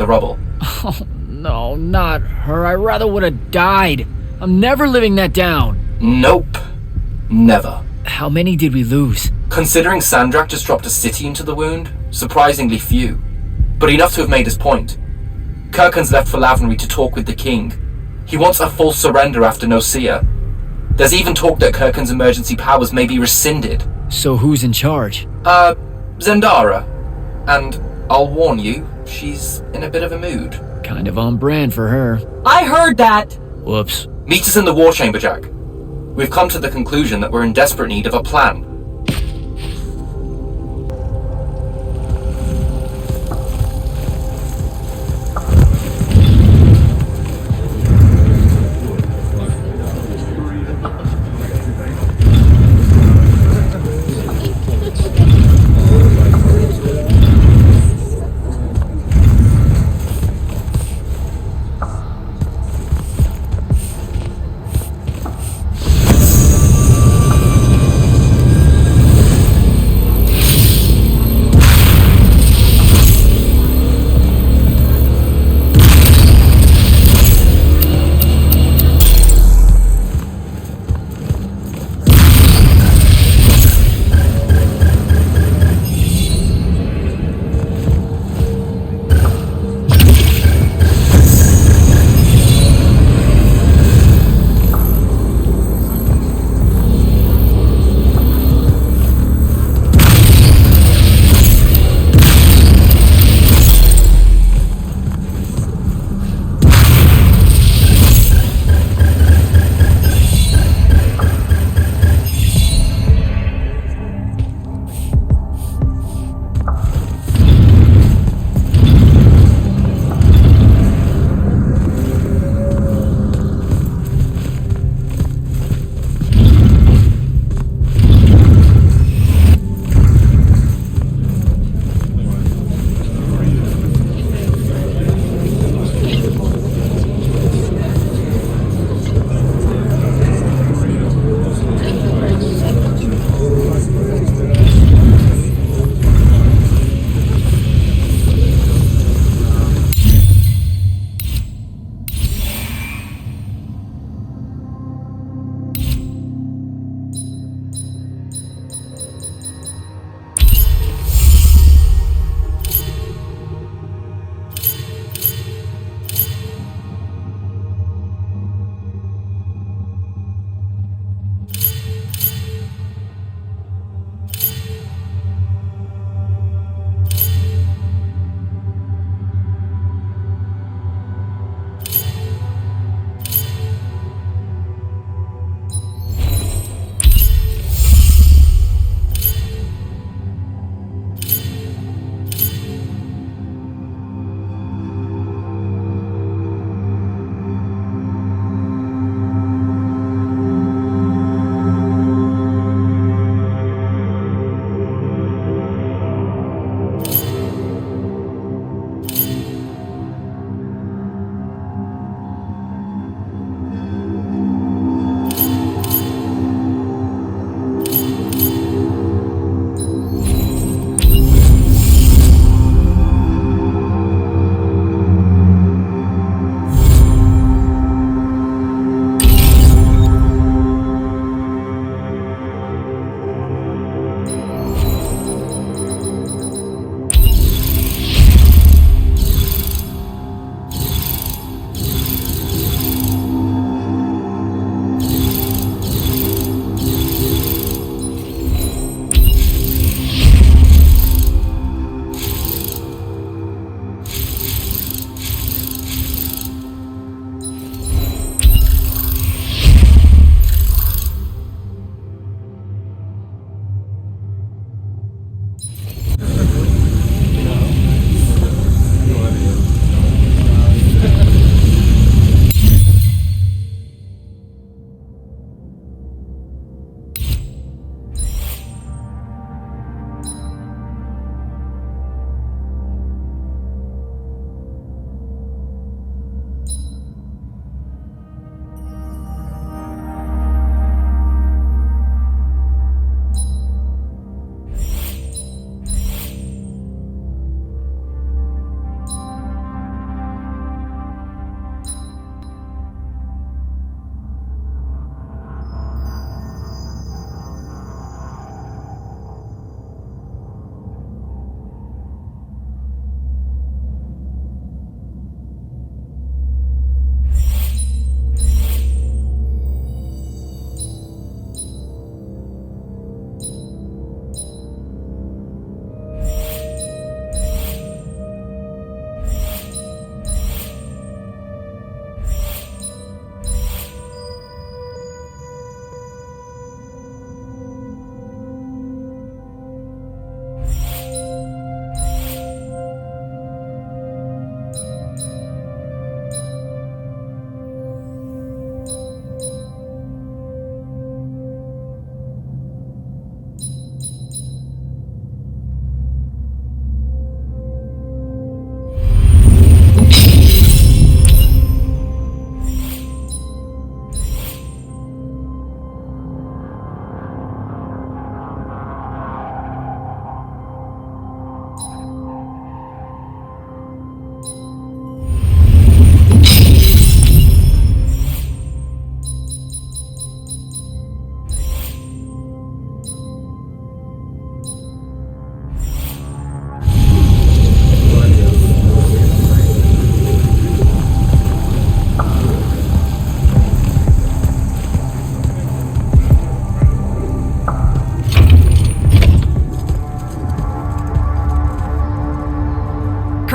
the rubble. Oh, no, not her. I rather would have died. I'm never living that down. Nope. Never. How many did we lose? Considering Sandrak just dropped a city into the wound, surprisingly few. But enough to have made his point. Kirkhan's left for Lavenry to talk with the king. He wants a full surrender after Nosea. There's even talk that Kirkhan's emergency powers may be rescinded. So who's in charge? Zendara. And I'll warn you, she's in a bit of a mood. Kind of on brand for her. I heard that! Whoops. Meet us in the war chamber, Jack. We've come to the conclusion that we're in desperate need of a plan.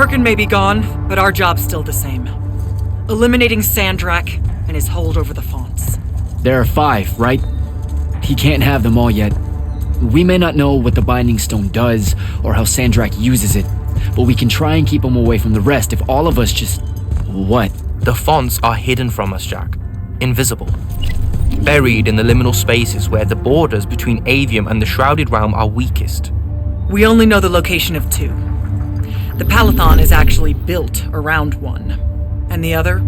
Kirkin may be gone, but our job's still the same. Eliminating Sandrak and his hold over the fonts. There are 5, right? He can't have them all yet. We may not know what the Binding Stone does or how Sandrak uses it, but we can try and keep him away from the rest if all of us just... What? The fonts are hidden from us, Jack. Invisible. Buried in the liminal spaces where the borders between Aveum and the Shrouded Realm are weakest. We only know the location of 2. The Palathon is actually built around one, and the other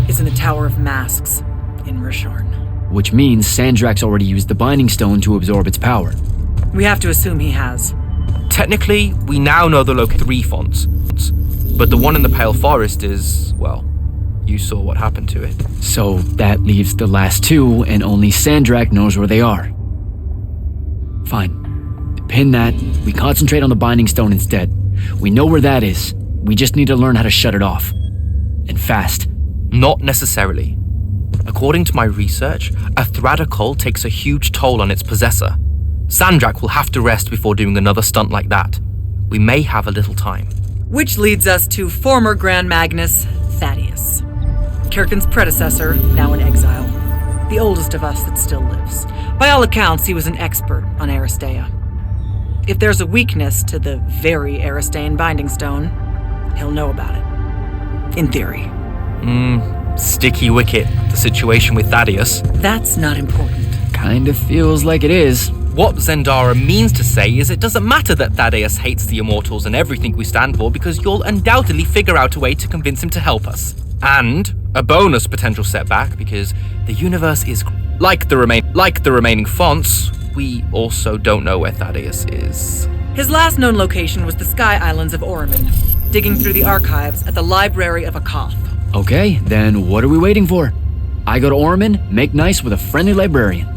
is in the Tower of Masks in Risharn. Which means Sandrak's already used the Binding Stone to absorb its power. We have to assume he has. Technically, we now know the 3 fonts, but the one in the Pale Forest is, well, you saw what happened to it. So that leaves the last 2, and only Sandrak knows where they are. Fine. Pin that. We concentrate on the Binding Stone instead. We know where that is. We just need to learn how to shut it off. And fast. Not necessarily. According to my research, a Thradakul takes a huge toll on its possessor. Sandrak will have to rest before doing another stunt like that. We may have a little time. Which leads us to former Grand Magnus, Thaddeus. Kirkin's predecessor, now in exile. The oldest of us that still lives. By all accounts, he was an expert on Aristea. If there's a weakness to the very Aristeian Binding Stone, he'll know about it. In theory. Sticky wicket, the situation with Thaddeus. That's not important. Kind of feels like it is. What Zendara means to say is it doesn't matter that Thaddeus hates the Immortals and everything we stand for, because you'll undoubtedly figure out a way to convince him to help us. And a bonus potential setback, because the universe is like the remaining fonts. We also don't know where Thaddeus is. His last known location was the Sky Islands of Oromon, digging through the archives at the Library of Akoth. Okay, then what are we waiting for? I go to Oromon, make nice with a friendly librarian.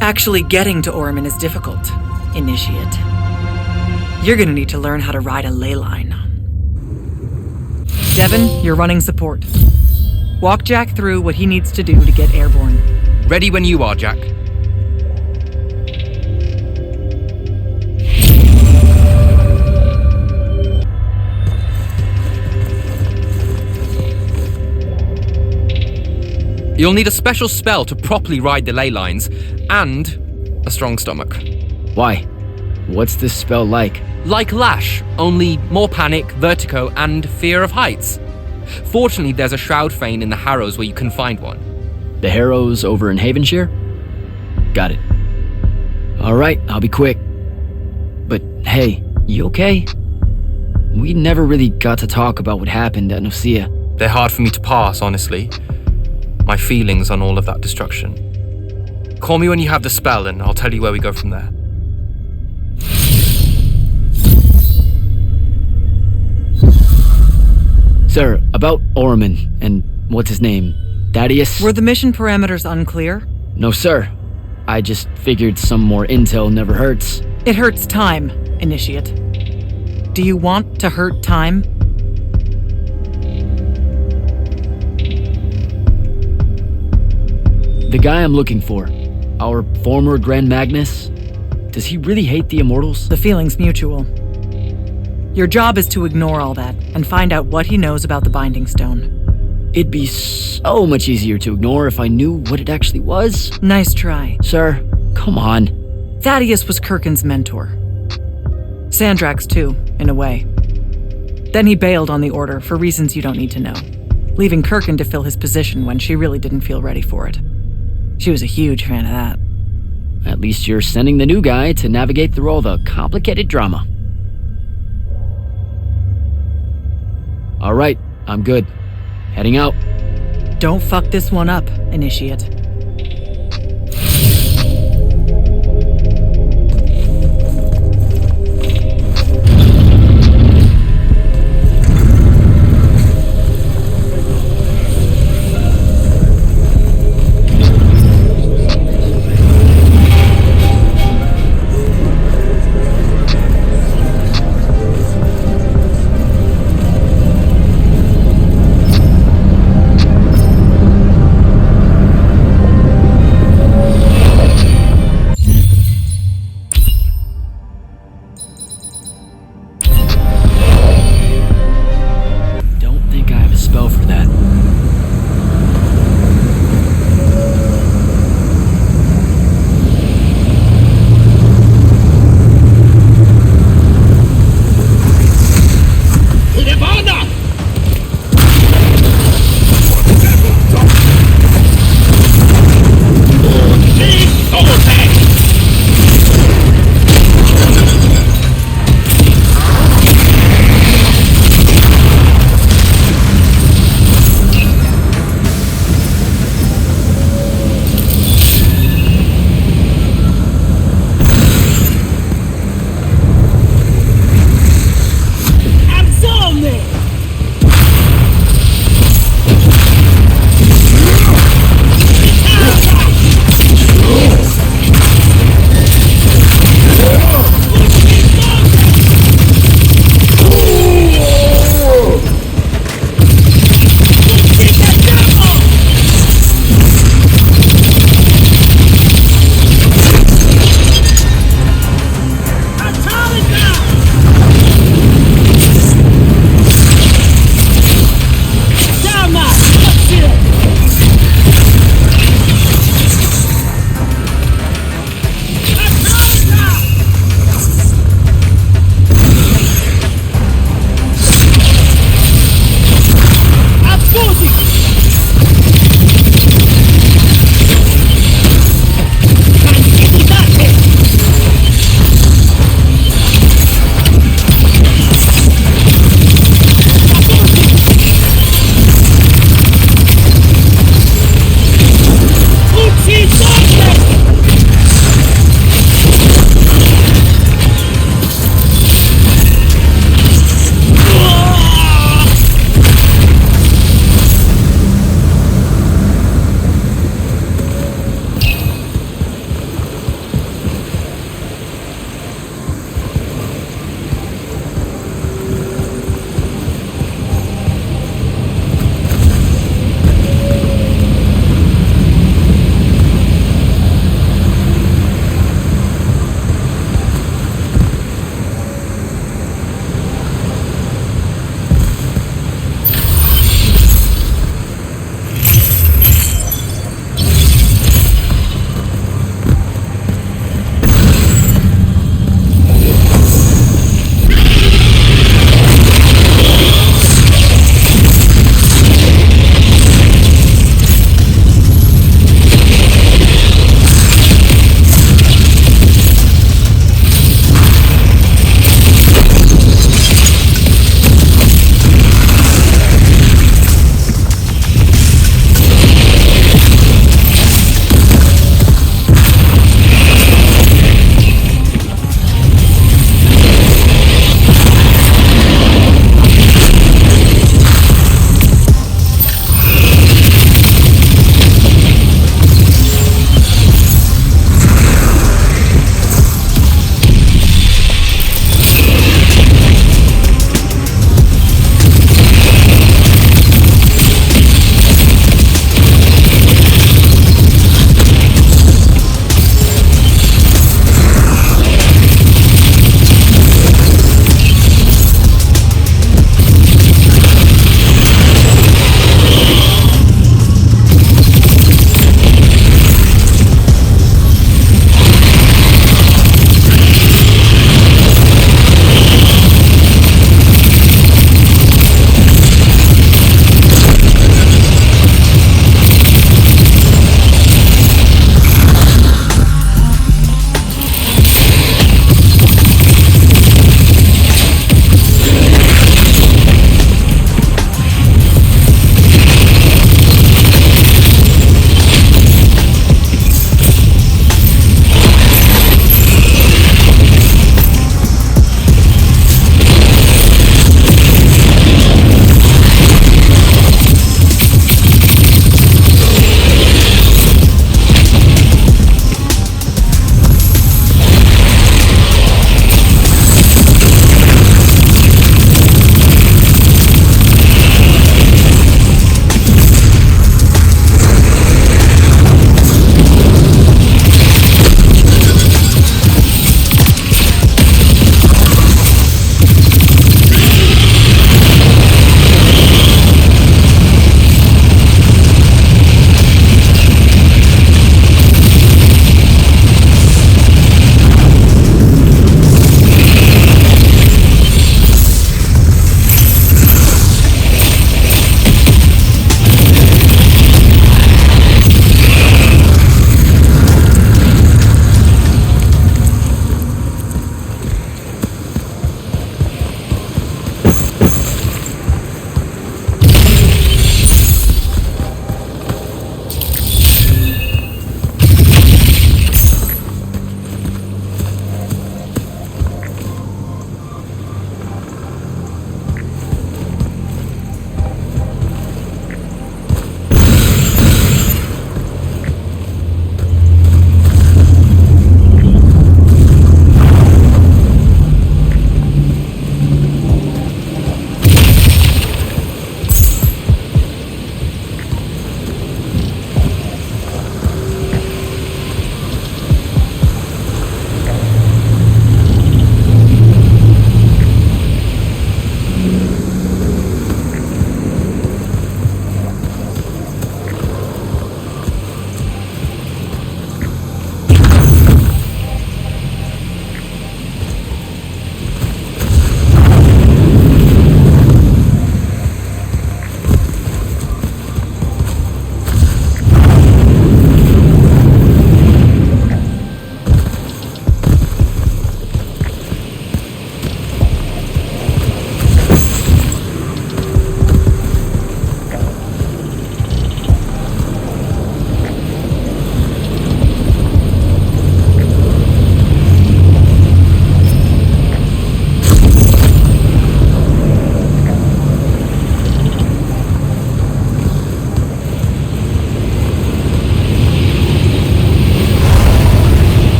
Actually getting to Oromon is difficult, Initiate. You're gonna need to learn how to ride a ley line. Devin, you're running support. Walk Jack through what he needs to do to get airborne. Ready when you are, Jack. You'll need a special spell to properly ride the ley lines, and a strong stomach. Why? What's this spell like? Like Lash, only more panic, vertigo, and fear of heights. Fortunately, there's a Shroud Fane in the Harrows where you can find one. The Harrows over in Havensheer? Got it. Alright, I'll be quick. But hey, you okay? We never really got to talk about what happened at Nicaea. They're hard for me to pass, honestly. My feelings on all of that destruction. Call me when you have the spell and I'll tell you where we go from there. Sir, about Oromon and what's his name? Thaddeus? Were the mission parameters unclear? No, sir. I just figured some more intel never hurts. It hurts time, Initiate. Do you want to hurt time? The guy I'm looking for, our former Grand Magnus, does he really hate the Immortals? The feeling's mutual. Your job is to ignore all that and find out what he knows about the Binding Stone. It'd be so much easier to ignore if I knew what it actually was. Nice try. Sir, come on. Thaddeus was Kirkin's mentor. Sandrak's too, in a way. Then he bailed on the Order for reasons you don't need to know, leaving Kirkin to fill his position when she really didn't feel ready for it. She was a huge fan of that. At least you're sending the new guy to navigate through all the complicated drama. All right, I'm good. Heading out. Don't fuck this one up, Initiate.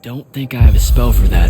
Don't think I have a spell for that.